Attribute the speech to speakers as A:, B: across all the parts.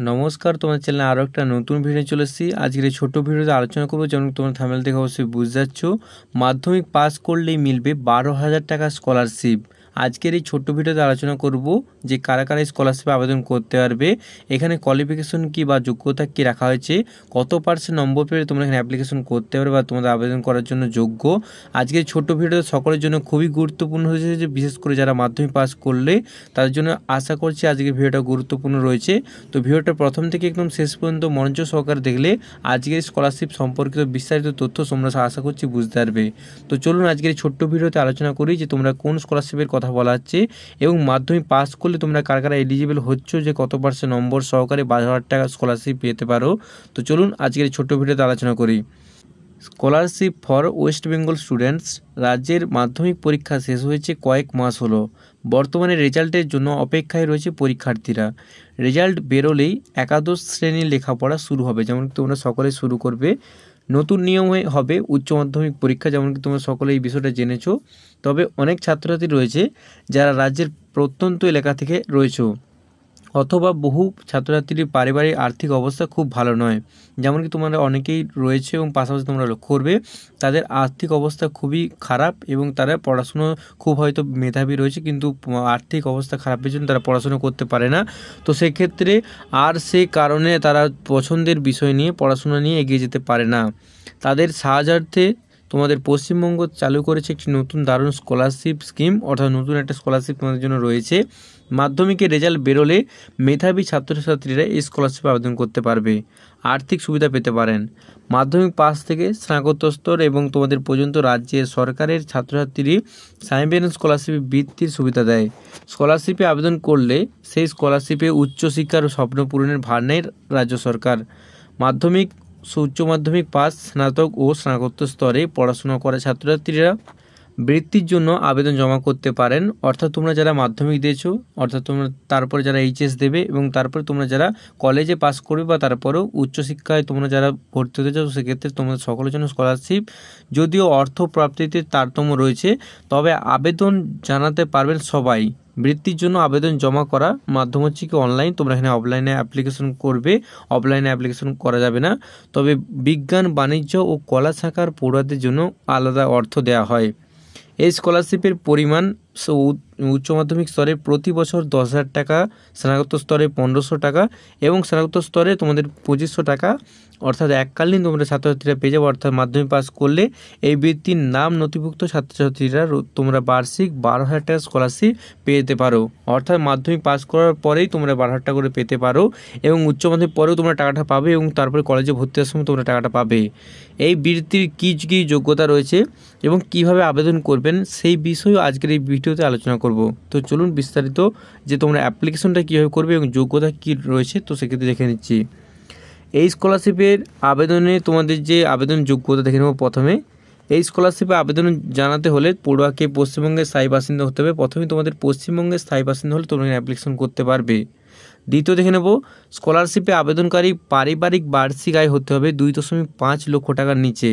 A: নমস্কার, তোমার চ্যানেলে আরও একটা নতুন ভিডিও চলে এসেছি। আজকের এই ছোট্ট ভিডিওতে আলোচনা করবো, যেমন তোমার থাম্বনেল দেখে অবশ্যই বুঝতে যাচ্ছ, মাধ্যমিক পাস করলেই মিলবে 12,000 টাকা স্কলারশিপ। আজকের এই ছোট্ট ভিডিওতে আলোচনা করব যে কারা কারা স্কলারশিপে আবেদন করতে পারবে, এখানে কোয়ালিফিকেশন কী বা যোগ্যতা কী রাখা হয়েছে, কত পার্সেন্ট নম্বর পেলে তোমরা এখানে অ্যাপ্লিকেশন করতে পারবে বা তোমাদের আবেদন করার জন্য যোগ্য। আজকের ছোট্ট ভিডিওতে সকলের জন্য খুবই গুরুত্বপূর্ণ হয়েছে, যে বিশেষ করে যারা মাধ্যমিক পাস করলে তাদের জন্য আশা করছি আজকের ভিডিওটা গুরুত্বপূর্ণ রয়েছে। তো ভিডিওটা প্রথম থেকে একদম শেষ পর্যন্ত মনোযোগ সহকারে দেখলে আজকের স্কলারশিপ সম্পর্কিত বিস্তারিত তথ্য তোমরা আশা করছি বুঝতে পারবে। তো চলুন আজকের এই ছোট্ট ভিডিওতে আলোচনা করি যে তোমরা কোন স্কলারশিপের কথা বলা হচ্ছে এবং মাধ্যমিক পাস করলে তোমরা কারা কারা এলিজিবল হচ্ছ, যে কত পার্সেন্ট নম্বর সহকারে 12,000 টাকা স্কলারশিপ পেতে পারো। তো চলুন আজকের এই ছোট্ট ভিডিওতে আলোচনা করি। Scholarship for West Bengal students. রাজ্যের মাধ্যমিক পরীক্ষা শেষ হয়েছে কয়েক মাস হলো, বর্তমানে রেজাল্টের জন্য অপেক্ষায় রয়েছে পরীক্ষার্থীরা। রেজাল্ট বেরোলেই একাদশ শ্রেণীর লেখাপড়া শুরু হবে, যেমন তোমরা সকলে শুরু করবে। নতুন নিয়মে হবে উচ্চ মাধ্যমিক পরীক্ষা, যেমন কি তোমরা সকলে এই বিষয়টা জেনেছো। তবে অনেক ছাত্রছাত্রী রয়েছে যারা রাজ্যের প্রত্যন্ত এলাকা থেকে রয়েছে, অথবা বহু ছাত্রছাত্রীর পারিবারিক আর্থিক অবস্থা খুব ভালো নয়, যেমন কি তোমরা অনেকেই রয়েছে এবং পাশাপাশি তোমরা লক্ষ্য করবে তাদের আর্থিক অবস্থা খুবই খারাপ এবং তারা পড়াশুনো খুব হয়তো মেধাবী রয়েছে, কিন্তু আর্থিক অবস্থা খারাপের জন্য তারা পড়াশুনো করতে পারে না। তো সেক্ষেত্রে আর সে কারণে তারা পছন্দের বিষয় নিয়ে পড়াশোনা নিয়ে এগিয়ে যেতে পারে না। তাদের সাহায্যার্থে তোমাদের পশ্চিমবঙ্গ চালু করেছে একটি নতুন দারুণ স্কলারশিপ স্কিম, অর্থাৎ নতুন একটা স্কলারশিপ তোমাদের জন্য রয়েছে। মাধ্যমিকের রেজাল্ট বেরোলে মেধাবী ছাত্রছাত্রীরা এই স্কলারশিপ আবেদন করতে পারবে, আর্থিক সুবিধা পেতে পারেন। মাধ্যমিক পাস থেকে স্নাতকোত্তর স্তর এবং তোমাদের পর্যন্ত রাজ্যের সরকারের ছাত্রছাত্রী সাইবেন স্কলারশিপে বৃত্তির সুবিধা দেয়। স্কলারশিপে আবেদন করলে সেই স্কলারশিপে উচ্চশিক্ষার স্বপ্ন পূরণের ভার নেয় রাজ্য সরকার। মাধ্যমিক উচ্চ মাধ্যমিক পাস, স্নাতক ও স্নাতকোত্তর স্তরে পড়াশোনা করা ছাত্রছাত্রীরা বৃত্তির জন্য আবেদন জমা করতে পারেন। অর্থাৎ তোমরা যারা মাধ্যমিক দিয়েছো, অর্থাৎ তোমরা তারপরে যারা এইচএস দেবে এবং তারপরে তোমরা যারা কলেজে পাস করবে বা তারপরেও উচ্চশিক্ষায় তোমরা যারা ভর্তি হতে চাও, সেক্ষেত্রে তোমাদের সকলের জন্য স্কলারশিপ। যদিও অর্থ প্রাপ্তিতে তারতম্য রয়েছে, তবে আবেদন জানাতে পারবেন সবাই। বৃত্তির জন্য আবেদন জমা করা মাধ্যম হচ্ছে কি অনলাইন, তোমরা এখানে অফলাইনে অ্যাপ্লিকেশন করবে, অফলাইনে অ্যাপ্লিকেশন করা যাবে না। তবে বিজ্ঞান, বাণিজ্য ও কলা শাখার পড়ুয়াদের জন্য আলাদা অর্থ দেওয়া হয়। এই স্কলারশিপের পরিমাণ উচ্চ মাধ্যমিক স্তরে প্রতি বছর 10,000 টাকা, স্নাতকোত্তর স্তরে 1,500 টাকা এবং স্নাতকোত্তর স্তরে তোমাদের 2,500 টাকা, অর্থাৎ এককালীন তোমরা ছাত্রছাত্রীরা পেয়ে যাবে। অর্থাৎ মাধ্যমিক পাস করলে এই বৃত্তির নাম নথিভুক্ত ছাত্রছাত্রীরা তোমরা বার্ষিক 12,000 টাকা স্কলারশিপ পেতে পারো। অর্থাৎ মাধ্যমিক পাস করার পরেই তোমরা 12,000 টাকা করে পেতে পারো এবং উচ্চ মাধ্যমিক পরেও তোমরা টাকাটা পাবে এবং তারপরে কলেজে ভর্তি হওয়ার সময় তোমরা টাকাটা পাবে। এই বৃত্তির কী কী যোগ্যতা রয়েছে এবং কিভাবে আবেদন করবেন সেই বিষয়েও আজকের এই ভিডিওতে আলোচনা করব। তো চলুন বিস্তারিত যে তোমরা অ্যাপ্লিকেশনটা কীভাবে করবে এবং যোগ্যতা কী রয়েছে তো সেক্ষেত্রে দেখে নিচ্ছি। এই স্কলারশিপের আবেদনে তোমাদের যে আবেদন যোগ্যতা দেখে নেব। প্রথমে এই স্কলারশিপে আবেদন জানাতে হলে পড়ুয়াকে পশ্চিমবঙ্গের স্থায়ী বাসিন্দা হতে হবে। প্রথমে তোমাদের পশ্চিমবঙ্গের স্থায়ী বাসিন্দা হলে তোমরা অ্যাপ্লিকেশন করতে পারবে। দ্বিতীয় দেখে নেব, স্কলারশিপে আবেদনকারী পারিবারিক বার্ষিক আয় হতে হবে 2.5 লক্ষ টাকার নিচে।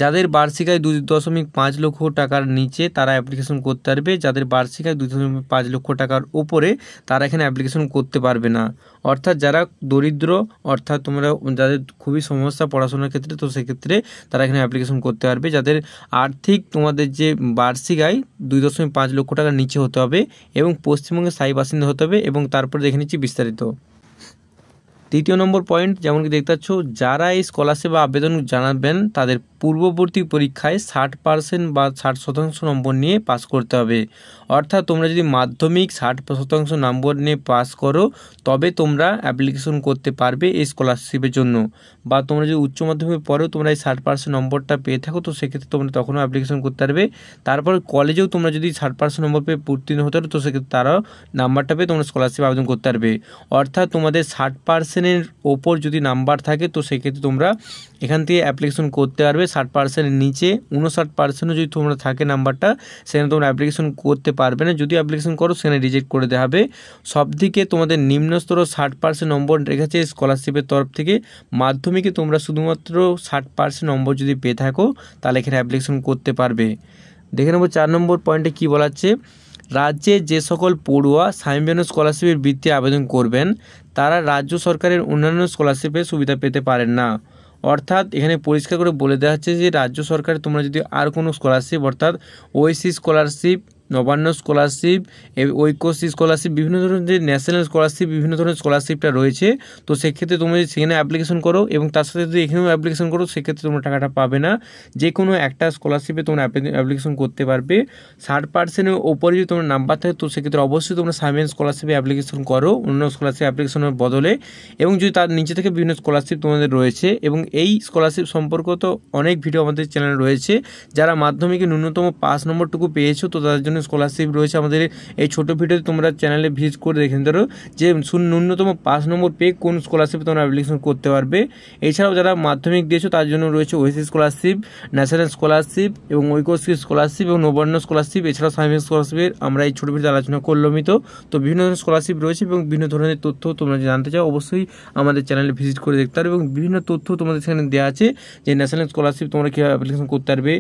A: যাদের বার্ষিক আয় 2.5 লক্ষ টাকার নিচে তারা অ্যাপ্লিকেশন করতে পারবে। যাদের বার্ষিক আয় 2.5 লক্ষ টাকার উপরে তারা এখানে অ্যাপ্লিকেশন করতে পারবে না। অর্থাৎ যারা দরিদ্র, অর্থাৎ তোমরা যাদের খুবই সমস্যা পড়াশোনার ক্ষেত্রে, তো সেক্ষেত্রে তারা এখানে অ্যাপ্লিকেশন করতে পারবে। যাদের আর্থিক তোমাদের যে বার্ষিক আয় 2.5 লক্ষ টাকার নিচে হতে হবে এবং পশ্চিমবঙ্গের স্থায়ী বাসিন্দা হতে হবে। এবং তারপরে দেখে নিচ্ছি বিস্তারিত। তৃতীয় নম্বর পয়েন্ট, যেমন কি দেখতে পাচ্ছ, যারা এই স্কলারশিপ আবেদন জানাবেন তাদের পূর্ববর্তী পরীক্ষায় 60% বা 60% নম্বর নিয়ে পাস করতে হবে। অর্থাৎ তোমরা যদি মাধ্যমিক 60% নম্বর নিয়ে পাস করো তবে তোমরা অ্যাপ্লিকেশন করতে পারবে এই স্কলারশিপের জন্য। বা তোমরা যদি উচ্চ মাধ্যমিক পরেও তোমরা এই 60% নম্বরটা পেয়ে থাকো তো সেক্ষেত্রে তোমরা তখনও অ্যাপ্লিকেশন করতে পারবে। তারপর কলেজেও তোমরা যদি 60% নম্বর পেয়ে উত্তীর্ণ হতে পারো তো সেক্ষেত্রে তারাও নাম্বারটা পেয়ে তোমরা স্কলারশিপ আবেদন করতে পারবে। অর্থাৎ তোমাদের 60%-এর ওপর যদি নাম্বার থাকে তো সেক্ষেত্রে তোমরা এখান থেকে অ্যাপ্লিকেশন করতে পারবে। 60%-এর নিচে 59% যদি তোমরা থাকে নাম্বারটা, সেখানে তোমরা অ্যাপ্লিকেশন করতে পারবে না। যদি অ্যাপ্লিকেশন করো সেখানে রিজেক্ট করে দেওয়া হবে। সবদিকে তোমাদের নিম্নস্তর 60% নম্বর রেখেছে স্কলারশিপের তরফ থেকে। মাধ্যমিকে তোমরা শুধুমাত্র 60% নম্বর যদি পেয়ে থাকো তাহলে এখানে অ্যাপ্লিকেশন করতে পারবে। দেখে নেব 4 নম্বর পয়েন্টে কী বলা হচ্ছে। রাজ্যে যে সকল পড়ুয়া সাইমন স্কলারশিপের বৃত্তি আবেদন করবেন তারা রাজ্য সরকারের অন্যান্য স্কলারশিপের সুবিধা পেতে পারেন না। অর্থাৎ এখানে পরিষ্কার করে বলে দেওয়া হচ্ছে যে রাজ্য সরকার তোমরা যদি আর কোনো স্কলারশিপ অর্থাৎ OSC scholarship, Nabanna scholarship, Aikyashree scholarship, বিভিন্ন ধরনের যে ন্যাশনাল স্কলারশিপ, বিভিন্ন ধরনের স্কলারশিপটা রয়েছে, তো সেক্ষেত্রে তোমরা যদি সেখানে অ্যাপ্লিকেশন করো এবং তার সাথে যদি এখানেও অ্যাপ্লিকেশন করো, সেক্ষেত্রে তোমরা টাকাটা পাবে না। যে কোনো একটা স্কলারশিপে তোমরা অ্যাপ্লিকেশন করতে পারবে। 60%-এর ওপরে যদি তোমার নাম্বার থাকে, তো সেক্ষেত্রে অবশ্যই তোমরা সাইমেন স্কলারশিপে অ্যাপ্লিকেশন করো অন্য স্কলারশিপ অ্যাপ্লিকেশনের বদলে। এবং যদি তার নিচে থেকে বিভিন্ন স্কলারশিপ তোমাদের রয়েছে, এবং এই স্কলারশিপ সম্পর্কিত অনেক ভিডিও আমাদের চ্যানেলে রয়েছে। যারা মাধ্যমিকে ন্যূনতম 5 নম্বরটুকু পেয়েছো, তো তাদের জন্য স্কলারশিপ রয়েছে আমাদের এই ছোটো ভিডিওতে, তোমরা চ্যানেলে ভিজিট করে দেখে নিতে পারো যে ন্যূনতম 5 নম্বর পেয়ে কোন স্কলারশিপে তোমরা অ্যাপ্লিকেশন করতে পারবে। এছাড়াও যারা মাধ্যমিক দিয়েছো তার জন্য রয়েছে ওএসসি স্কলারশিপ, ন্যাশনাল স্কলারশিপ এবং ঐক্যশ্রী স্কলারশিপ এবং নবান্ন স্কলারশিপ, এছাড়াও সাইমেন্স স্কলারশিপের আমরা এই ছোটো ভিডিওতে আলোচনা করলামই। তো বিভিন্ন ধরনের স্কলারশিপ রয়েছে এবং বিভিন্ন ধরনের তথ্য তোমরা জানতে চাও, অবশ্যই আমাদের চ্যানেলে ভিজিট করে দেখতে পারো। এবং বিভিন্ন তথ্য তোমাদের সেখানে দেওয়া আছে যে ন্যাশনাল স্কলারশিপ তোমরা কীভাবে অ্যাপ্লিকেশন করতে পারবে,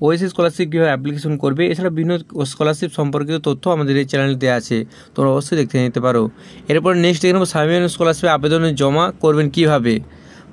A: ওএসসি স্কলারশিপ কীভাবে অ্যাপ্লিকেশন করবে, এছাড়া বিভিন্ন স্কলারশিপ সম্পর্কিত তথ্য আমাদের এই চ্যানেলে দেওয়া আছে, তোমরা অবশ্যই দেখতে নিতে পারো। এরপর নেক্সট দেখে নেব সাইমেন স্কলারশিপে আবেদনের জমা করবেন কীভাবে।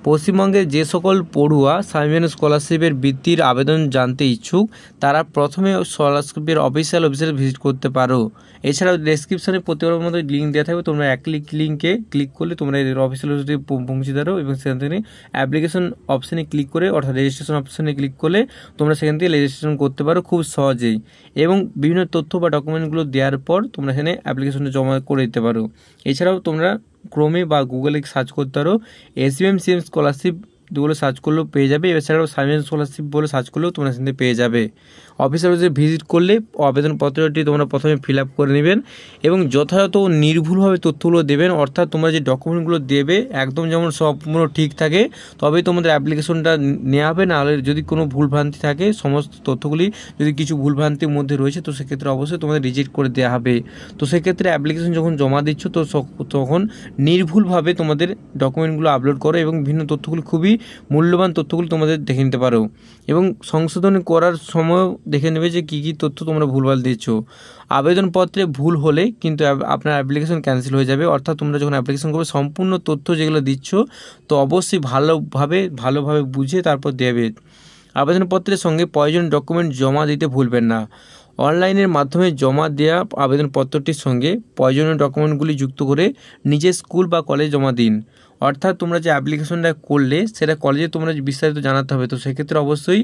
A: পশ্চিমবঙ্গের যে সকল পড়ুয়া সাইমেন স্কলারশিপের বৃত্তির আবেদন জানতে ইচ্ছুক, তারা প্রথমে স্কলারশিপের অফিসিয়াল ওয়েবসাইটে ভিজিট করতে পারো। এছাড়াও ডেসক্রিপশনে প্রতিবারের মতো লিঙ্ক দেওয়া থাকবে, তোমরা এক লিঙ্কে ক্লিক করলে তোমরা এর অফিসিয়াল ওয়েবসাইটে পৌঁছে দাও এবং সেখান থেকে অ্যাপ্লিকেশন অপশানে ক্লিক করে অর্থাৎ রেজিস্ট্রেশন অপশানে ক্লিক করলে তোমরা সেখান থেকে রেজিস্ট্রেশন করতে পারো খুব সহজেই। এবং বিভিন্ন তথ্য বা ডকুমেন্টগুলো দেওয়ার পর তোমরা এখানে অ্যাপ্লিকেশনটা জমা করে দিতে পারো। এছাড়াও তোমরা ক্রোমে বা গুগলে সার্চ করতে পারো এসবিএমসিএম স্কলারশিপ বলে সার্চ করলেও পেয়ে যাবে। এছাড়াও সাইমেন স্কলারশিপ বলে সার্চ করলেও তোমরা সেখানে পেয়ে যাবে। অফিসের ভিজিট করলে আবেদনপত্রটি তোমরা প্রথমে ফিল আপ করে নেবেন এবং যথাযথ নির্ভুলভাবে তথ্যগুলো দেবেন। অর্থাৎ তোমরা যে ডকুমেন্টগুলো দেবে একদম যেমন সম্পূর্ণ ঠিক থাকে, তবেই তোমাদের অ্যাপ্লিকেশনটা নেওয়া হবে। নাহলে যদি কোনো ভুলভ্রান্তি থাকে, সমস্ত তথ্যগুলি যদি কিছু ভুলভ্রান্তির মধ্যে রয়েছে, তো সেক্ষেত্রে অবশ্যই তোমাদের রিজেক্ট করে দেওয়া হবে। তো সেক্ষেত্রে অ্যাপ্লিকেশন যখন জমা দিচ্ছ, তো তখন নির্ভুলভাবে তোমাদের ডকুমেন্টগুলো আপলোড করো এবং বিভিন্ন তথ্যগুলি খুবই মূল্যবান তথ্যগুলো তোমাদের দেখে নিতে পারো। এবং সংশোধন করার সময় দেখে নেবে যে কী কী তথ্য তোমরা ভুলভাল দিচ্ছ। আবেদনপত্রে ভুল হলে কিন্তু আপনার অ্যাপ্লিকেশন ক্যান্সেল হয়ে যাবে। অর্থাৎ তোমরা যখন অ্যাপ্লিকেশন করবে সম্পূর্ণ তথ্য যেগুলো দিচ্ছ, তো অবশ্যই ভালোভাবে বুঝে তারপর দেবে। আবেদনপত্রের সঙ্গে প্রয়োজনীয় ডকুমেন্ট জমা দিতে ভুলবেন না। অনলাইনের মাধ্যমে জমা দেওয়া আবেদনপত্রটির সঙ্গে প্রয়োজনীয় ডকুমেন্টগুলি যুক্ত করে নিজের স্কুল বা কলেজ জমা দিন। অর্থাৎ তোমরা যে অ্যাপ্লিকেশনটা করলে সেটা কলেজে তোমরা বিস্তারিত জানাতে হবে। তো সেক্ষেত্রে অবশ্যই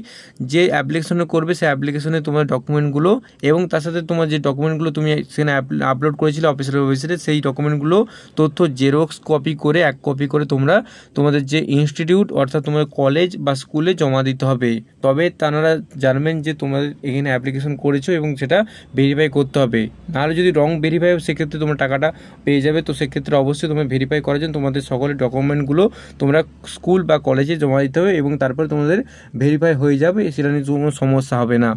A: যে অ্যাপ্লিকেশনে করবে সেই অ্যাপ্লিকেশনে তোমার ডকুমেন্টগুলো এবং তার সাথে তোমার যে ডকুমেন্টগুলো তুমি সেখানে আপলোড করেছিলে অফিসের ওয়েবসাইটে, সেই ডকুমেন্টগুলো তথ্য জেরক্স কপি করে 1 কপি করে তোমরা তোমাদের যে ইনস্টিটিউট অর্থাৎ তোমার কলেজ বা স্কুলে জমা দিতে হবে। তবে তারা জানবেন যে তোমাদের এখানে অ্যাপ্লিকেশন করেছো এবং সেটা ভেরিফাই করতে হবে। নাহলে যদি রং ভেরিফাই হয় সেক্ষেত্রে তোমার টাকাটা পেয়ে যাবে। তো সেক্ষেত্রে অবশ্যই তোমার ভেরিফাই করার জন্য তোমাদের সকলের ডকুমেন্টগুলো তোমরা স্কুল বা কলেজে জমা দিতে হবে এবং তারপরে তোমাদের ভেরিফাই হয়ে যাবে, সেটা নিয়ে কোনো সমস্যা হবে না।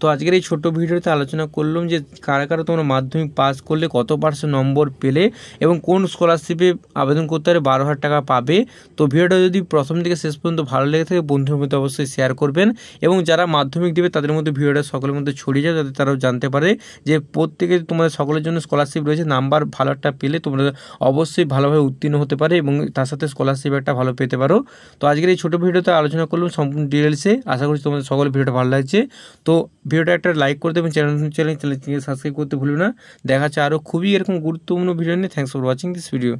A: তো আজকের এই ছোট্ট ভিডিওতে আলোচনা করলাম যে কারা তোমরা মাধ্যমিক পাস করলে কত % নম্বর পেলে এবং কোন স্কলারশিপে আবেদন করতে পারে 12,000 টাকা পাবে। তো ভিডিওটা যদি প্রথম থেকে শেষ পর্যন্ত ভালো লেগে থাকে বন্ধুদের মধ্যে অবশ্যই শেয়ার করবেন এবং যারা মাধ্যমিক দেবে তাদের মধ্যে ভিডিওটা সকলের মধ্যে ছড়িয়ে যায়, যাতে তারাও জানতে পারে যে প্রত্যেকে তোমাদের সকলের জন্য স্কলারশিপ রয়েছে। নাম্বার ভালো একটা পেলে তোমরা অবশ্যই ভালোভাবে উত্তীর্ণ হতে পারে এবং তার সাথে স্কলারশিপ একটা ভালো পেতে পারো। তো আজকের এই ছোটো ভিডিওতে আলোচনা করলাম সম্পূর্ণ ডিটেলসে। আশা করছি তোমাদের সকলের ভিডিওটা ভালো লাগছে। তো ভিডিওটা একটা লাইক করে দেবেন, চ্যানেল সাবস্ক্রাইব করতে ভুলবেন না। দেখা যাচ্ছে আরও খুবই এরকম গুরুত্বপূর্ণ ভিডিও নিয়ে। Thanks for watching this video.